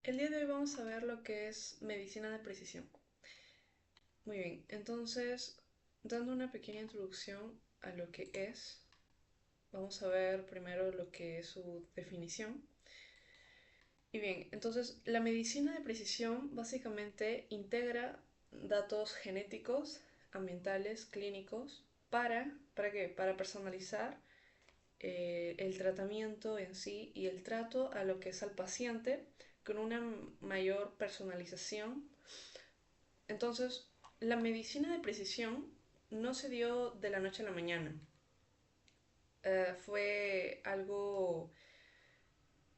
El día de hoy vamos a ver lo que es medicina de precisión. Muy bien, entonces, dando una pequeña introducción a lo que es, vamos a ver primero lo que es su definición. Y bien, entonces, la medicina de precisión básicamente integra datos genéticos, ambientales, clínicos, ¿para qué? Para personalizar el tratamiento en sí y el trato a lo que es al paciente con una mayor personalización. Entonces, la medicina de precisión no se dio de la noche a la mañana. Fue algo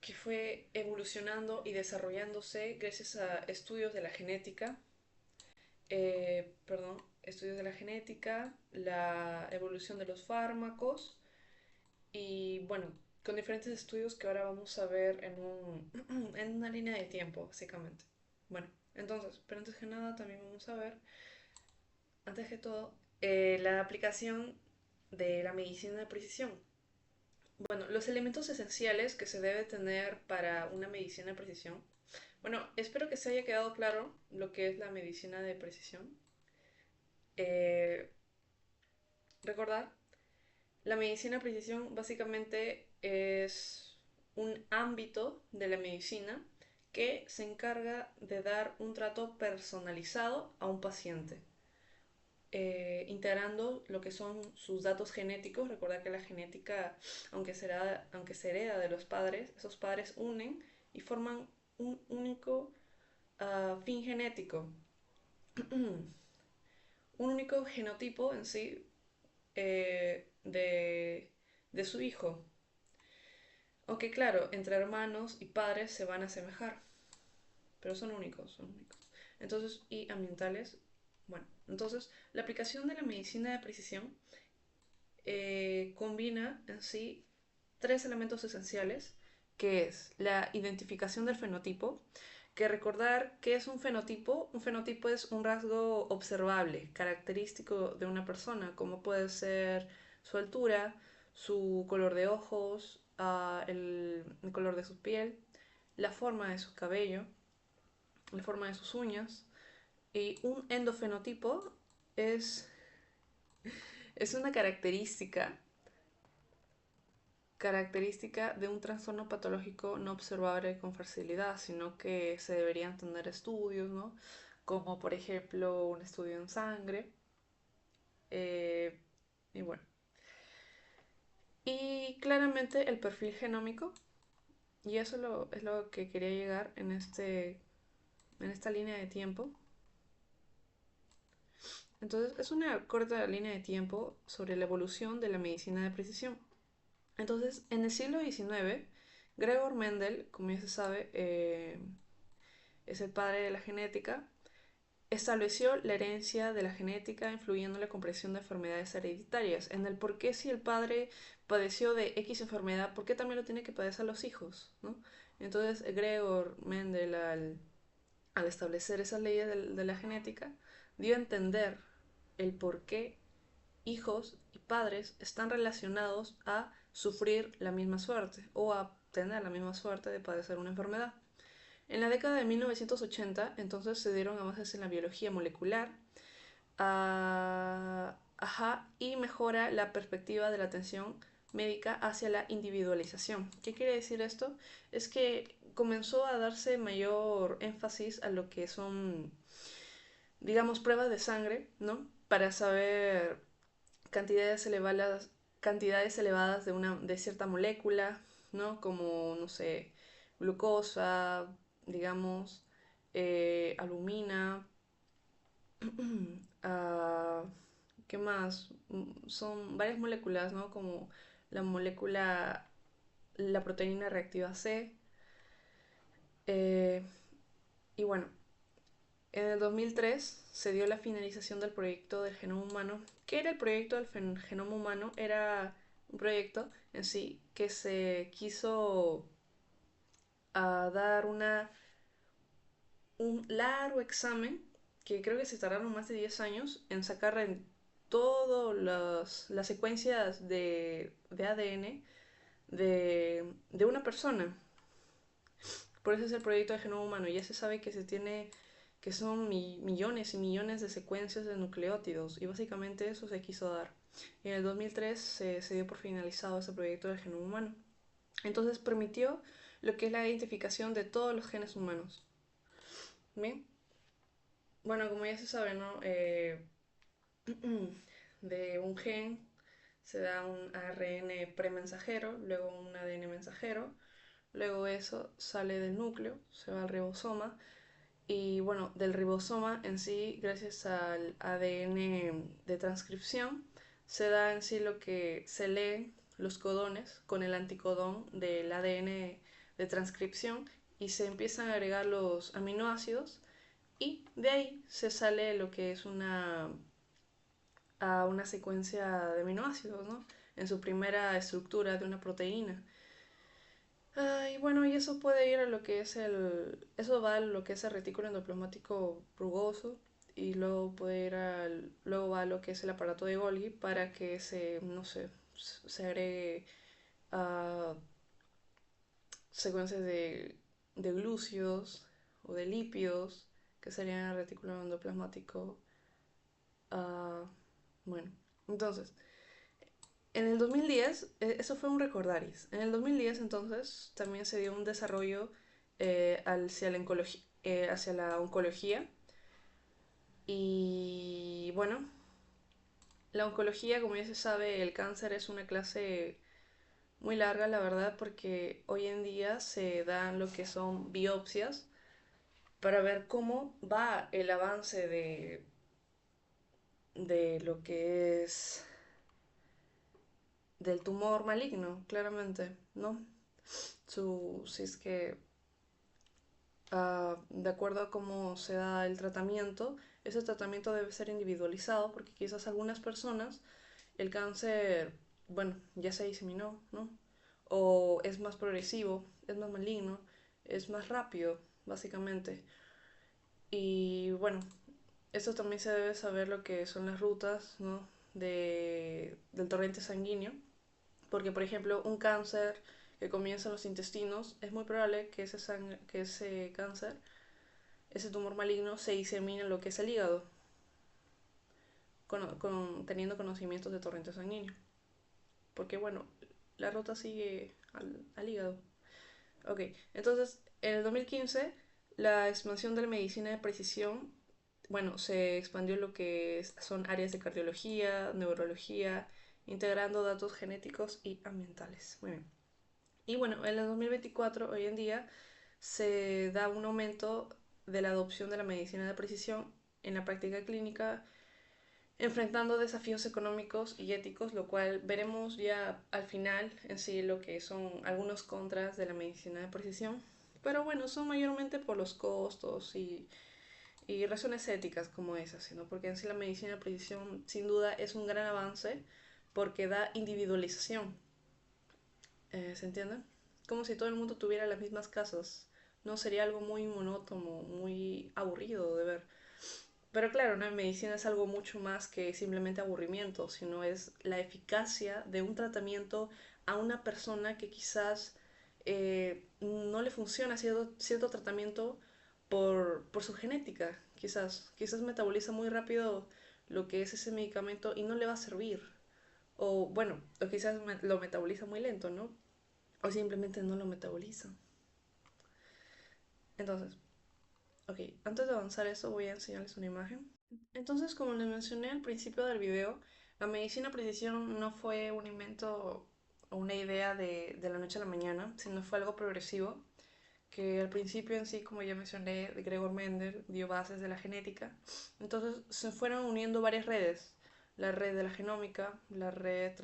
que fue evolucionando y desarrollándose gracias a estudios de la genética, estudios de la genética, la evolución de los fármacos y bueno, con diferentes estudios que ahora vamos a ver en una línea de tiempo, básicamente. Bueno, entonces, pero antes que nada también vamos a ver antes que todo, la aplicación de la medicina de precisión. Bueno, los elementos esenciales que se debe tener para una medicina de precisión. Bueno, espero que se haya quedado claro lo que es la medicina de precisión. Eh, Recordar, la medicina de precisión básicamente es un ámbito de la medicina que se encarga de dar un trato personalizado a un paciente. Integrando lo que son sus datos genéticos. Recuerda que la genética, aunque se hereda de los padres, esos padres unen y forman un único fin genético, un único genotipo en sí de su hijo. Aunque claro, entre hermanos y padres se van a asemejar, pero son únicos, son únicos. Entonces, y ambientales, bueno, entonces la aplicación de la medicina de precisión combina en sí tres elementos esenciales, que es la identificación del fenotipo, que recordar qué es un fenotipo es un rasgo observable, característico de una persona, como puede ser su altura, su color de ojos, el color de su piel, la forma de su cabello, la forma de sus uñas, y un endofenotipo es, es una característica de un trastorno patológico no observable con facilidad, sino que se deberían tener estudios, ¿no? Como por ejemplo un estudio en sangre. eh, y bueno. Y claramente el perfil genómico, y eso es lo que quería llegar en esta línea de tiempo. Entonces, es una corta línea de tiempo sobre la evolución de la medicina de precisión. Entonces, en el siglo XIX, Gregor Mendel, como ya se sabe, es el padre de la genética, estableció la herencia de la genética influyendo en la comprensión de enfermedades hereditarias, en el por qué si el padre padeció de X enfermedad, ¿por qué también lo tiene que padecer los hijos? ¿No? Entonces, Gregor Mendel, al establecer esas leyes de la genética, dio a entender el por qué hijos y padres están relacionados a sufrir la misma suerte o a tener la misma suerte de padecer una enfermedad. En la década de 1980, entonces se dieron avances en la biología molecular, y mejora la perspectiva de la atención médica hacia la individualización. ¿Qué quiere decir esto? Es que comenzó a darse mayor énfasis a lo que son, digamos, pruebas de sangre, ¿no? Para saber cantidades elevadas de cierta molécula, ¿no? Como, no sé, glucosa, digamos, albumina, ah, ¿qué más? Son varias moléculas, ¿no? Como la molécula, la proteína reactiva C. eh, y bueno, en el 2003 se dio la finalización del proyecto del genoma humano. ¿Qué era el proyecto del genoma humano? Era un proyecto en sí que se quiso dar un largo examen que creo que se tardaron más de 10 años en sacar en todas las secuencias de ADN de una persona. Por eso es el proyecto de genoma humano. Ya se sabe que se tiene, que son millones y millones de secuencias de nucleótidos y básicamente eso se quiso dar. Y en el 2003 se dio por finalizado ese proyecto del genoma humano. Entonces permitió lo que es la identificación de todos los genes humanos. Bien, bueno, como ya se sabe, ¿no? De un gen se da un ARN premensajero, luego un ADN mensajero, luego eso sale del núcleo, se va al ribosoma y bueno, del ribosoma en sí, gracias al ADN de transcripción, se da en sí lo que se lee los codones con el anticodón del ADN de transcripción y se empiezan a agregar los aminoácidos y de ahí se sale lo que es una secuencia de aminoácidos, ¿no? En su primera estructura de una proteína. Y bueno, y eso puede ir a lo que es eso va a lo que es el retículo endoplasmático rugoso y luego puede ir luego va a lo que es el aparato de Golgi para que no sé, se agregue a secuencias de glúcidos o de lípidos que serían el retículo endoplasmático. ah, bueno, entonces, en el 2010, eso fue un recordaris. En el 2010 entonces también se dio un desarrollo hacia la oncología. Y bueno, la oncología, como ya se sabe, el cáncer es una clase muy larga, la verdad, porque hoy en día se dan lo que son biopsias para ver cómo va el avance de lo que es del tumor maligno, claramente, ¿no? Si es que de acuerdo a cómo se da el tratamiento, ese tratamiento debe ser individualizado porque quizás algunas personas el cáncer, bueno, ya se diseminó, ¿no? O es más progresivo, es más maligno, es más rápido, básicamente. Y bueno, esto también se debe saber lo que son las rutas, ¿no? Del torrente sanguíneo, porque por ejemplo un cáncer que comienza en los intestinos, es muy probable que que ese cáncer, ese tumor maligno, se disemine en lo que es el hígado, teniendo conocimientos de torrente sanguíneo. Porque bueno, la ruta sigue al hígado. Ok, entonces en el 2015 la expansión de la medicina de precisión, bueno, se expandió lo que son áreas de cardiología, neurología, integrando datos genéticos y ambientales. Muy bien. Y bueno, en el 2024, hoy en día, se da un aumento de la adopción de la medicina de precisión en la práctica clínica, enfrentando desafíos económicos y éticos, lo cual veremos ya al final en sí lo que son algunos contras de la medicina de precisión. Pero bueno, son mayormente por los costos y razones éticas como esas, sino porque en sí la medicina de precisión sin duda es un gran avance porque da individualización. ¿Se entiende? Como si todo el mundo tuviera las mismas casas. No sería algo muy monótono, muy aburrido de ver. Pero claro, ¿no? En medicina es algo mucho más que simplemente aburrimiento, sino es la eficacia de un tratamiento a una persona que quizás no le funciona cierto tratamiento por su genética. Quizás metaboliza muy rápido lo que es ese medicamento y no le va a servir. O bueno, o quizás lo metaboliza muy lento, ¿no? O simplemente no lo metaboliza. Entonces, ok, antes de avanzar eso voy a enseñarles una imagen. Entonces, como les mencioné al principio del video, la medicina precisión no fue un invento o una idea de la noche a la mañana, sino fue algo progresivo, que al principio en sí, como ya mencioné, de Gregor Mendel dio bases de la genética. Entonces se fueron uniendo varias redes, la red de la genómica, la red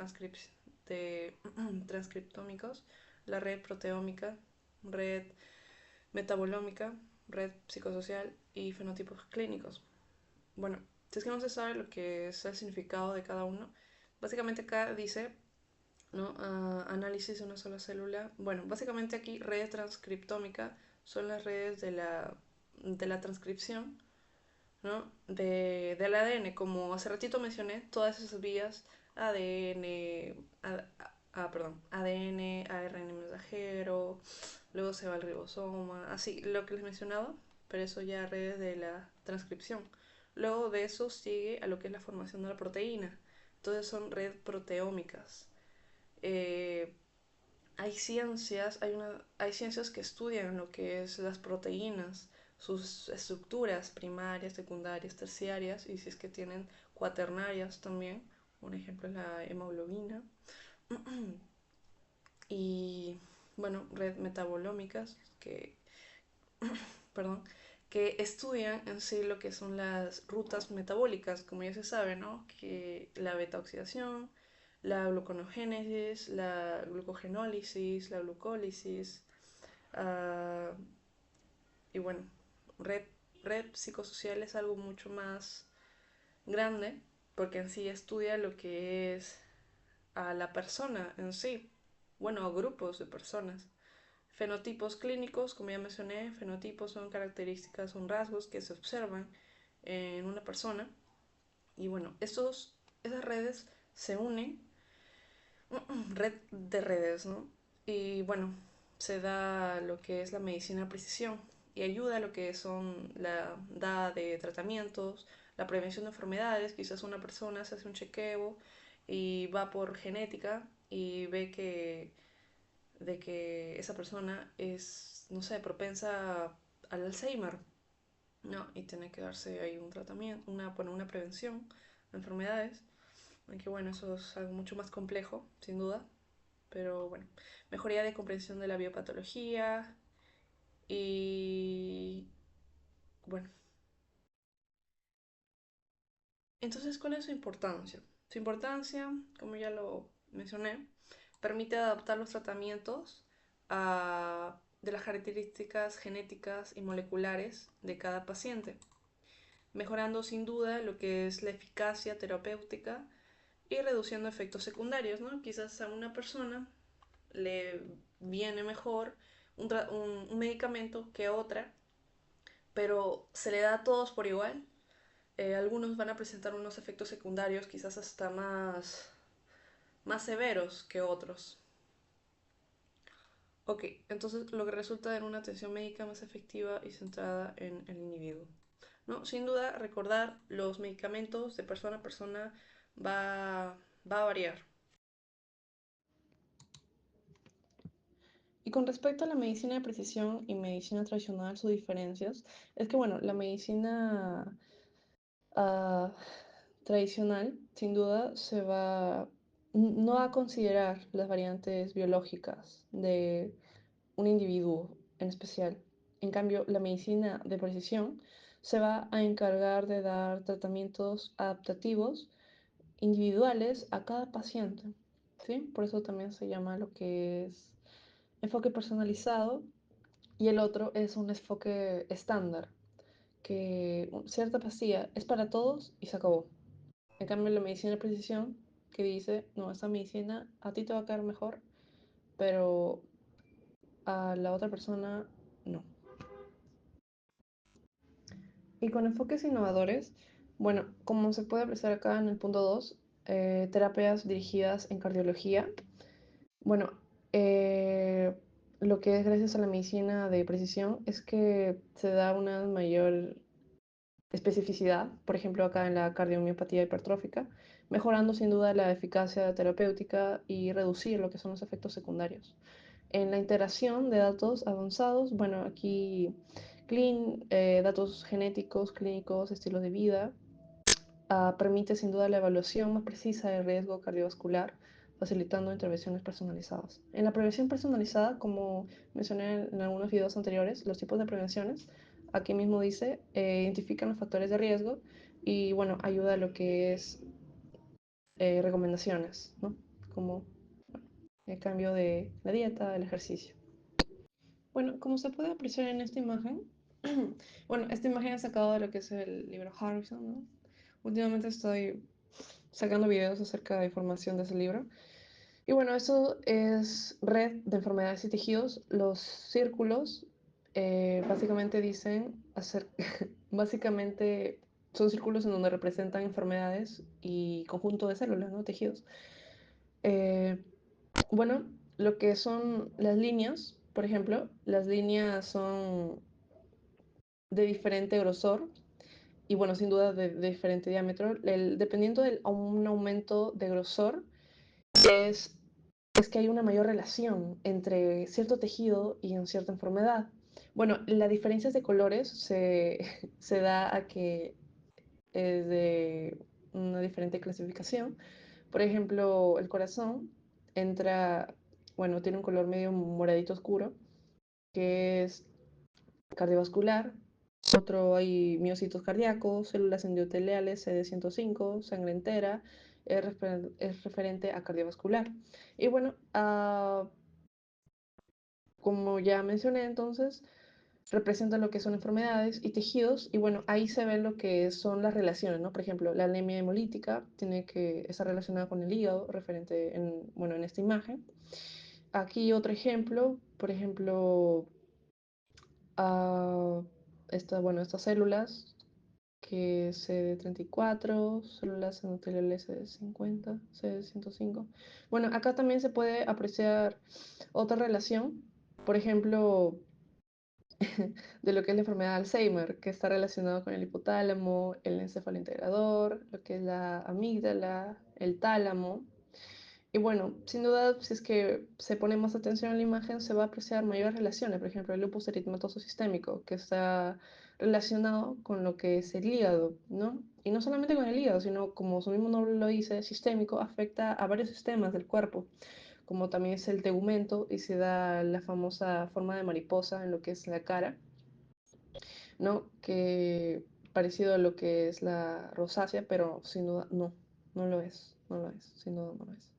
de transcriptómicos, la red proteómica, red metabolómica, red psicosocial y fenotipos clínicos. Bueno, si es que no se sabe lo que es el significado de cada uno, básicamente acá dice, ¿no? Análisis de una sola célula. Bueno, básicamente aquí red transcriptómica son las redes de la transcripción, ¿no? Del ADN. Como hace ratito mencioné, todas esas vías, ADN, perdón, ADN, ARN mensajero, luego se va al ribosoma, así, lo que les mencionaba, pero eso ya redes de la transcripción. Luego de eso sigue a lo que es la formación de la proteína. Entonces son redes proteómicas. Eh, hay ciencias que estudian lo que es las proteínas, sus estructuras primarias, secundarias, terciarias y si es que tienen cuaternarias también. Un ejemplo es la hemoglobina. Y bueno, red metabolómicas perdón, que estudian en sí lo que son las rutas metabólicas, como ya se sabe, ¿no? Que la beta oxidación, la gluconeogénesis, la glucogenólisis, la glucólisis, uh, y bueno, red, red psicosocial es algo mucho más grande, porque en sí estudia lo que es a la persona en sí, bueno, grupos de personas. Fenotipos clínicos, como ya mencioné, fenotipos son características, son rasgos que se observan en una persona. Y bueno, esas redes se unen, red de redes, ¿no? Y bueno, se da lo que es la medicina de precisión y ayuda a lo que son la da de tratamientos, la prevención de enfermedades. Quizás una persona se hace un chequeo y va por genética y ve de que esa persona es, no sé, propensa al Alzheimer, ¿no? Y tiene que darse ahí un tratamiento, bueno, una prevención de enfermedades. Aunque bueno, eso es algo mucho más complejo, sin duda. Pero bueno, mejoría de comprensión de la biopatología y bueno. Entonces, ¿cuál es su importancia? Su importancia, como ya lo mencioné, permite adaptar los tratamientos de las características genéticas y moleculares de cada paciente, mejorando sin duda lo que es la eficacia terapéutica y reduciendo efectos secundarios, ¿no? Quizás a una persona le viene mejor un medicamento que otra, pero se le da a todos por igual. Algunos van a presentar unos efectos secundarios quizás hasta más severos que otros. Ok, entonces lo que resulta en una atención médica más efectiva y centrada en el individuo. ¿No? Sin duda, recordar los medicamentos de persona a persona va, va a variar. Y con respecto a la medicina de precisión y medicina tradicional, sus diferencias es que, bueno, la medicina uh, tradicional, sin duda, no va a considerar las variantes biológicas de un individuo en especial. En cambio, la medicina de precisión se va a encargar de dar tratamientos adaptativos individuales a cada paciente, ¿sí? Por eso también se llama lo que es enfoque personalizado y el otro es un enfoque estándar, que cierta pastilla es para todos y se acabó. En cambio, la medicina de precisión que dice, no, esta medicina a ti te va a caer mejor, pero a la otra persona no. Y con enfoques innovadores, bueno, como se puede apreciar acá en el punto 2, terapias dirigidas en cardiología. Bueno, eh, lo que es gracias a la medicina de precisión es que se da una mayor especificidad, por ejemplo, acá en la cardiomiopatía hipertrófica, mejorando sin duda la eficacia terapéutica y reducir lo que son los efectos secundarios. En la integración de datos avanzados, bueno, aquí datos genéticos, clínicos, estilos de vida, permite sin duda la evaluación más precisa del riesgo cardiovascular, facilitando intervenciones personalizadas. En la prevención personalizada, como mencioné en algunos videos anteriores, los tipos de prevenciones, aquí mismo dice, identifican los factores de riesgo y bueno, ayuda a lo que es recomendaciones, ¿no? Como bueno, el cambio de la dieta, el ejercicio. Bueno, como se puede apreciar en esta imagen, bueno, esta imagen es sacada de lo que es el libro Harrison, ¿no? Últimamente estoy sacando videos acerca de información de ese libro. Y bueno, eso es red de enfermedades y tejidos. Los círculos básicamente dicen hacer, básicamente son círculos en donde representan enfermedades y conjunto de células, ¿no? Tejidos. Eh, bueno, lo que son las líneas por ejemplo, las líneas son de diferente grosor y bueno, sin duda de diferente diámetro. Dependiendo de un aumento de grosor, es, es que hay una mayor relación entre cierto tejido y en cierta enfermedad. Bueno, las diferencias de colores se da a que es de una diferente clasificación. Por ejemplo, el corazón entra, bueno, tiene un color medio moradito oscuro, que es cardiovascular. Otro hay miocitos cardíacos, células endoteliales CD105, sangre entera, es referente a cardiovascular. Y bueno, como ya mencioné entonces, representa lo que son enfermedades y tejidos, y bueno, ahí se ve lo que son las relaciones, ¿no? Por ejemplo, la anemia hemolítica tiene que estar relacionada con el hígado, referente en, bueno, en esta imagen. Aquí otro ejemplo, por ejemplo, uh, bueno, estas células que es CD34, células endoteliales CD50, CD105. Bueno, acá también se puede apreciar otra relación, por ejemplo, de lo que es la enfermedad de Alzheimer, que está relacionado con el hipotálamo, el encéfalo integrador, lo que es la amígdala, el tálamo. Y bueno, sin duda, si es que se pone más atención en la imagen, se va a apreciar mayores relaciones. Por ejemplo, el lupus eritematoso sistémico, que está relacionado con lo que es el hígado, ¿no? Y no solamente con el hígado, sino como su mismo nombre lo dice, sistémico, afecta a varios sistemas del cuerpo, como también es el tegumento y se da la famosa forma de mariposa en lo que es la cara, ¿no? Que parecido a lo que es la rosácea, pero sin duda no, no lo es, no lo es, sin duda no lo es.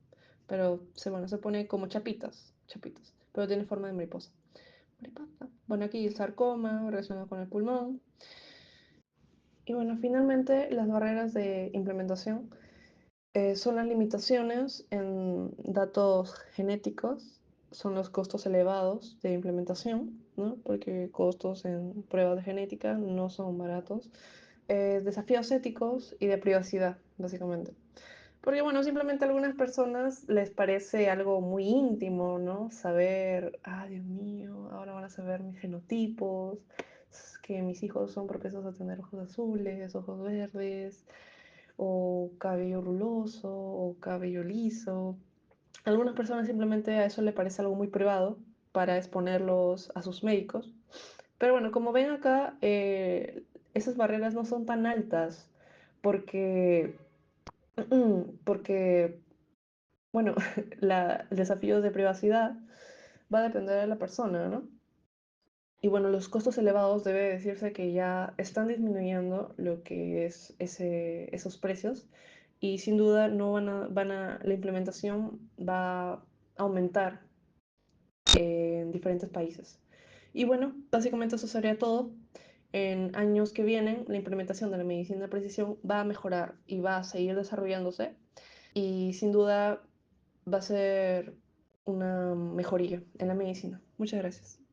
Pero bueno, se pone como chapitas, chapitas, pero tiene forma de mariposa. Mariposa. Bueno, aquí el sarcoma relacionado con el pulmón. Y bueno, finalmente las barreras de implementación son las limitaciones en datos genéticos, son los costos elevados de implementación, ¿no? Porque costos en pruebas de genética no son baratos. Desafíos éticos y de privacidad, básicamente. Porque, bueno, simplemente a algunas personas les parece algo muy íntimo, ¿no? Saber, ah, Dios mío, ahora van a saber mis genotipos, que mis hijos son propensos a tener ojos azules, ojos verdes, o cabello ruloso, o cabello liso. A algunas personas simplemente a eso le parece algo muy privado para exponerlos a sus médicos. Pero bueno, como ven acá, esas barreras no son tan altas porque, porque bueno, el desafío de privacidad va a depender de la persona, ¿no? Y bueno, los costos elevados debe decirse que ya están disminuyendo lo que es esos precios y sin duda no la implementación va a aumentar en diferentes países. Y bueno, básicamente eso sería todo. En años que vienen, la implementación de la medicina de precisión va a mejorar y va a seguir desarrollándose y sin duda va a ser una mejoría en la medicina. Muchas gracias.